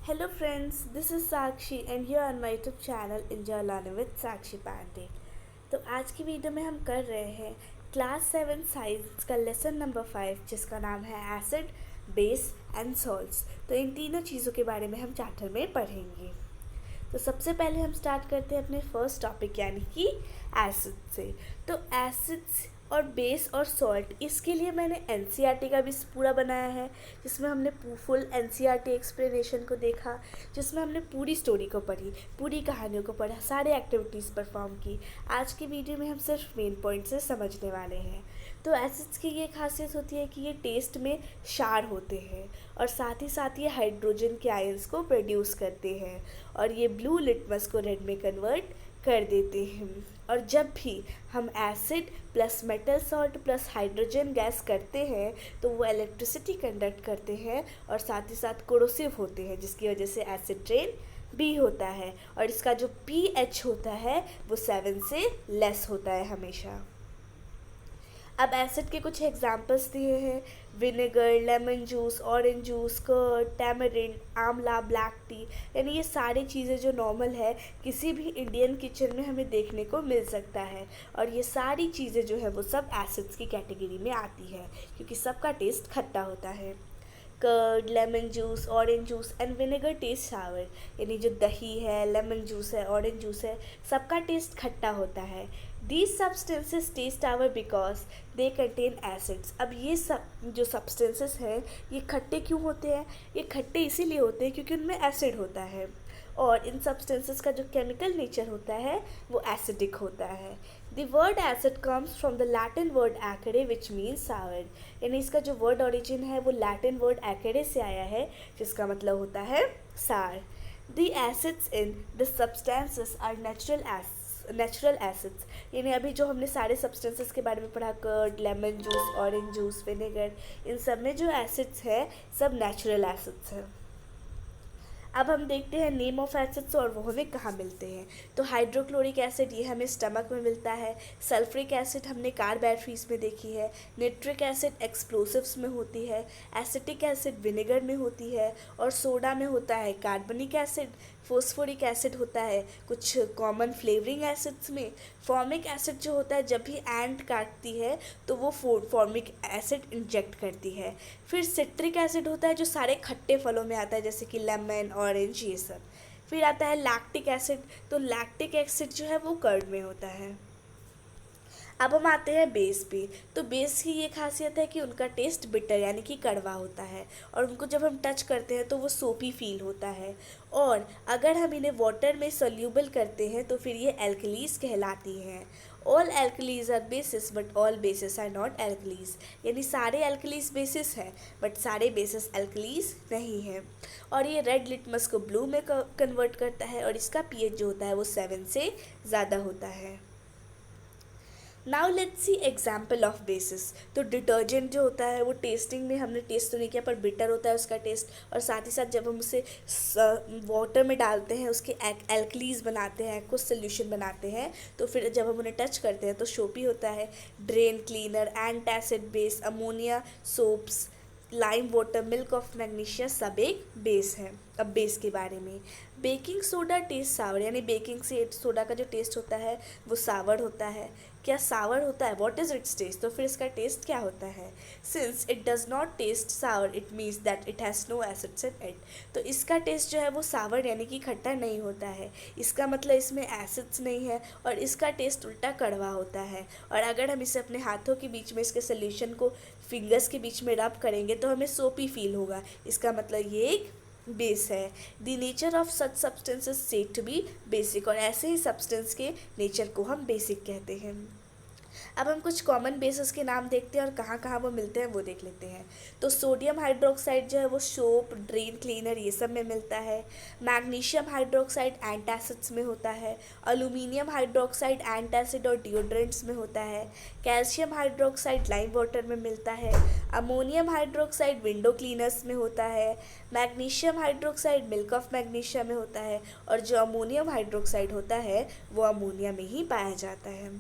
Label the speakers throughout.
Speaker 1: Hello friends, this is Sakshi and you are on my YouTube channel Enjoy Learning with Sakshi Pandey। तो आज की video में हम कर रहे हैं क्लास 7 साइंस का लेसन नंबर 5 जिसका नाम है एसिड, बेस एंड सॉल्ट्स। तो इन तीनों चीज़ों के बारे में हम चैप्टर में पढ़ेंगे। तो सबसे पहले हम स्टार्ट करते हैं अपने फर्स्ट टॉपिक यानी कि एसिड से। तो एसिड्स और बेस और सॉल्ट, इसके लिए मैंने एनसीईआरटी का भी पूरा बनाया है जिसमें हमने फुल एनसीईआरटी एक्सप्लेनेशन को देखा, जिसमें हमने पूरी स्टोरी को पढ़ी, पूरी कहानियों को पढ़ा, सारे एक्टिविटीज़ परफॉर्म की। आज की वीडियो में हम सिर्फ मेन पॉइंट से समझने वाले हैं। तो एसिड्स की ये खासियत होती है कि ये टेस्ट में क्षार होते हैं और साथ ही ये हाइड्रोजन के आयंस को प्रोड्यूस करते हैं और ये ब्लू लिटमस को रेड में कन्वर्ट कर देते हैं। और जब भी हम acid plus metal salt plus hydrogen gas करते हैं तो वो इलेक्ट्रिसिटी कंडक्ट करते हैं और साथ ही साथ कोरोसिव होते हैं, जिसकी वजह से एसिड रेन बी होता है और इसका जो पीएच होता है वो 7 से लेस होता है हमेशा। अब एसिड के कुछ एग्जांपल्स दिए हैं: vinegar, lemon juice, orange juice, curd, tamarind, आंवला, ब्लैक टी। यानी ये सारी चीज़ें जो नॉर्मल है किसी भी इंडियन किचन में हमें देखने को मिल सकता है और ये सारी चीज़ें जो है वो सब एसिड्स की कैटेगरी में आती है क्योंकि सबका टेस्ट खट्टा होता है। Curd, lemon juice, orange juice and vinegar taste sour. यानी जो दही है, लेमन जूस है, ऑरेंज जूस है, सबका टेस्ट खट्टा होता है। These substances taste sour because they contain acids। अब ये सब जो substances हैं ये खट्टे क्यों होते हैं? ये खट्टे इसीलिए होते हैं क्योंकि उनमें एसिड होता है और इन substances का जो केमिकल नेचर होता है वो एसिडिक होता है। The word acid comes from the Latin word acere which means sour। यानी इसका जो वर्ड ओरिजिन है वो लैटिन वर्ड acere से आया है जिसका मतलब होता है sour। The acids in the substances are natural acids. यानी अभी जो हमने सारे सब्सटेंसेस के बारे में पढ़ा, curd, lemon juice, orange juice, vinegar, इन सब में जो एसिड्स है सब नेचुरल एसिड्स हैं। अब हम देखते हैं नेम ऑफ एसिड्स और वो हमें कहाँ मिलते हैं। तो हाइड्रोक्लोरिक एसिड ये हमें स्टमक में मिलता है, सल्फ्रिक एसिड हमने कार बैटरीज में देखी है, निट्रिक एसिड एक्सप्लोसिव्स में होती है, एसिटिक एसिड विनेगर में होती है और सोडा में होता है कार्बनिक एसिड, फोस्फोरिक एसिड होता है कुछ कॉमन फ्लेवरिंग एसिड्स में। फॉर्मिक एसिड जो होता है जब भी एंट काटती है तो वो फॉर्मिक एसिड इंजेक्ट करती है। फिर सिट्रिक एसिड होता है जो सारे खट्टे फलों में आता है जैसे कि लेमन, ऑरेंज, ये सब। फिर आता है लैक्टिक एसिड, तो लैक्टिक एसिड जो है वो कर्ड में होता है। अब हम आते हैं बेस पे। तो बेस की ये खासियत है कि उनका टेस्ट बिटर यानी कि कड़वा होता है और उनको जब हम टच करते हैं तो वो सोपी फील होता है और अगर हम इन्हें वाटर में सोल्यूबल करते हैं तो फिर ये एल्कलीज कहलाती हैं। All alkalis are bases but all bases are not alkalis. यानी सारे एल्कलीज बेसिस हैं बट सारे बेसिस एल्कलीज नहीं हैं। और ये रेड लिटमस को ब्लू में कन्वर्ट करता है और इसका पीएच जो होता है वो 7 से ज़्यादा होता है। Now let's C example of basis. तो डिटर्जेंट जो होता है वो टेस्टिंग में हमने टेस्ट तो नहीं किया पर बिटर होता है उसका टेस्ट और साथ ही साथ जब हम उसे वाटर में डालते हैं उसके एल्कलीज बनाते हैं, कुछ सोल्यूशन बनाते हैं तो फिर जब हम उन्हें टच करते हैं तो शोपी होता है। Drain cleaner, antacid base, ammonia, soaps, lime water, milk of magnesia सब एक बेस है। अब बेस के बारे में, बेकिंग सोडा टेस्ट सावर। यानी बेकिंग सोडा का जो टेस्ट होता है वो सावर होता है। क्या सावर होता है? What is its taste? तो फिर इसका टेस्ट क्या होता है? Since it does not taste sour it means that it has no acids in it. तो इसका टेस्ट जो है वो सावर यानी कि खट्टा नहीं होता है, इसका मतलब इसमें एसिड्स नहीं है और इसका टेस्ट उल्टा कड़वा होता है। और अगर हम इसे अपने हाथों के बीच में इसके सोल्यूशन को फिंगर्स के बीच में रब करेंगे तो हमें सोपी फील होगा, इसका मतलब ये एक बेस है। The nature of such substances said to be basic. और ऐसे ही सब्सटेंस के नेचर को हम बेसिक कहते हैं। अब हम कुछ कॉमन बेसिस के नाम देखते हैं और कहाँ कहाँ वो मिलते हैं वो देख लेते हैं। तो सोडियम हाइड्रोक्साइड जो है वो सोप, ड्रेन क्लीनर ये सब में मिलता है। मैग्नीशियम हाइड्रोक्साइड एंटासिड्स में होता है। अल्यूमिनियम हाइड्रोक्साइड एंटासिड और डिओड्रेंट्स में होता है। कैल्शियम हाइड्रोक्साइड लाइम वाटर में मिलता है। अमोनियम हाइड्रोक्साइड विंडो क्लीनर्स में होता है। Magnesium hydroxide milk of magnesia में होता है और जो अमोनियम हाइड्रोक्साइड होता है वो अमोनिया में ही पाया जाता है।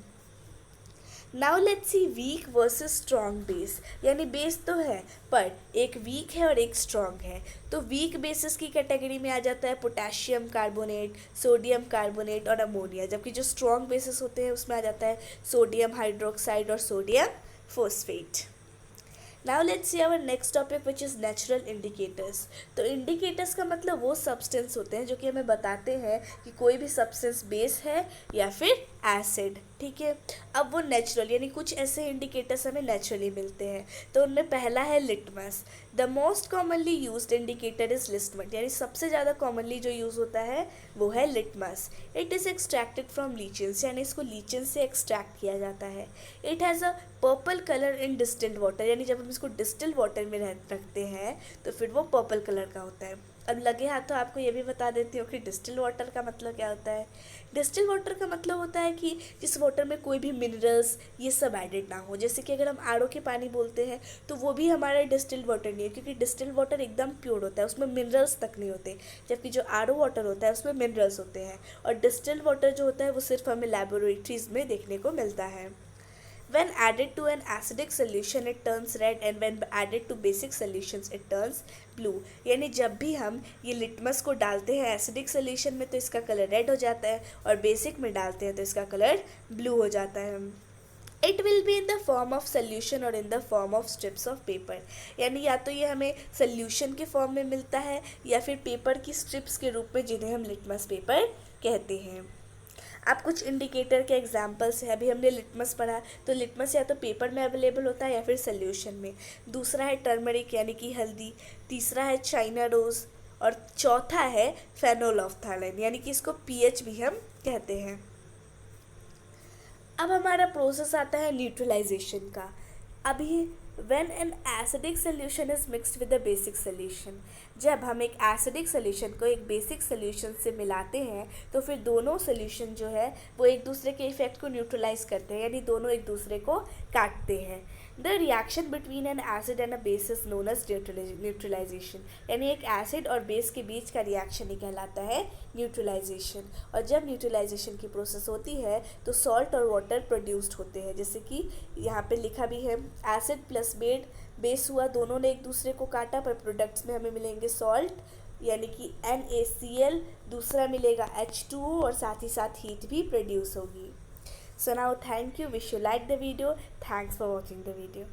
Speaker 1: Now let's see weak versus strong base, यानी बेस तो है पर एक वीक है और एक स्ट्रॉन्ग है। तो वीक बेसिस की कैटेगरी में आ जाता है पोटेशियम कार्बोनेट, सोडियम कार्बोनेट और अमोनिया, जबकि जो स्ट्रॉन्ग बेसिस होते हैं उसमें आ जाता है सोडियम हाइड्रोक्साइड और sodium phosphate. Now let's see our next topic which is natural indicators. तो इंडिकेटर्स का मतलब वो सब्सटेंस होते हैं जो कि हमें बताते हैं कि कोई भी सब्सटेंस बेस है या फिर एसिड, ठीक है। अब वो नेचुरल यानी कुछ ऐसे इंडिकेटर्स हमें नेचुरली मिलते हैं। तो उनमें पहला है litmus. The most commonly used indicator is litmus, यानी सबसे ज़्यादा कॉमनली जो यूज़ होता है वो है litmus. It is extracted from lichens, यानी इसको लीचेंस से एक्सट्रैक्ट किया जाता है। It has a purple colour in distilled water, यानी जब हम इसको डिस्टिल्ड वाटर में रखते हैं तो फिर वो पर्पल कलर का होता है। अब लगे हाथ तो आपको ये भी बता देती हूँ कि डिस्टिल वाटर का मतलब क्या होता है। डिस्टिल वाटर का मतलब होता है कि जिस वाटर में कोई भी मिनरल्स ये सब एडेड ना हो। जैसे कि अगर हम आर ओ के पानी बोलते हैं तो वो भी हमारा डिस्टिल्ड वाटर नहीं है, क्योंकि डिस्टिल्ड वाटर एकदम प्योर होता है, उसमें मिनरल्स तक नहीं होते। जबकि जो आर ओ वाटर होता है उसमें मिनरल्स होते हैं, और डिस्टिल्ड वाटर जो होता है वो सिर्फ हमें लेबोरेटरीज में देखने को मिलता है। When added to an acidic solution it turns red, and when added to basic solutions it turns blue। यानी जब भी हम ये लिटमस को डालते हैं एसिडिक सोल्यूशन में तो इसका कलर रेड हो जाता है, और बेसिक में डालते हैं तो इसका कलर ब्लू हो जाता है। It will be in the form of solution और in the form of strips of paper, यानी या तो ये हमें सोल्यूशन के फॉर्म में मिलता है या फिर पेपर की स्ट्रिप्स के रूप में, जिन्हें हम लिटमस पेपर कहते हैं। आप कुछ इंडिकेटर के एग्जाम्पल्स हैं, अभी हमने लिटमस पढ़ा, तो लिटमस या तो पेपर में अवेलेबल होता है या फिर सोल्यूशन में। दूसरा है टर्मरिक यानी कि हल्दी, तीसरा है चाइना रोज़, और चौथा है फेनोल्फथालीन, यानी कि इसको पीएच भी हम कहते हैं। अब हमारा प्रोसेस आता है न्यूट्रलाइजेशन का। अभी when an acidic solution is mixed with a basic solution, जब हम एक एसिडिक सोल्यूशन को एक बेसिक सोल्यूशन से मिलाते हैं तो फिर दोनों सोल्यूशन जो है वो एक दूसरे के इफेक्ट को न्यूट्रलाइज करते हैं, यानी दोनों एक दूसरे को काटते हैं। The reaction between an acid and a base is known as neutralization, यानी एक एसिड और बेस के बीच का रिएक्शन ही कहलाता है न्यूट्रलाइजेशन। और जब न्यूट्रलाइजेशन की प्रोसेस होती है तो सॉल्ट और वाटर प्रोड्यूस्ड होते हैं, जैसे कि यहाँ पे लिखा भी है एसिड प्लस बेस हुआ, दोनों ने एक दूसरे को काटा, पर प्रोडक्ट्स में हमें मिलेंगे सॉल्ट यानी कि NaCl, दूसरा मिलेगा H2O, और साथ ही साथ हीट भी प्रोड्यूस होगी। So now thank you, wish you like the video, thanks for watching the video.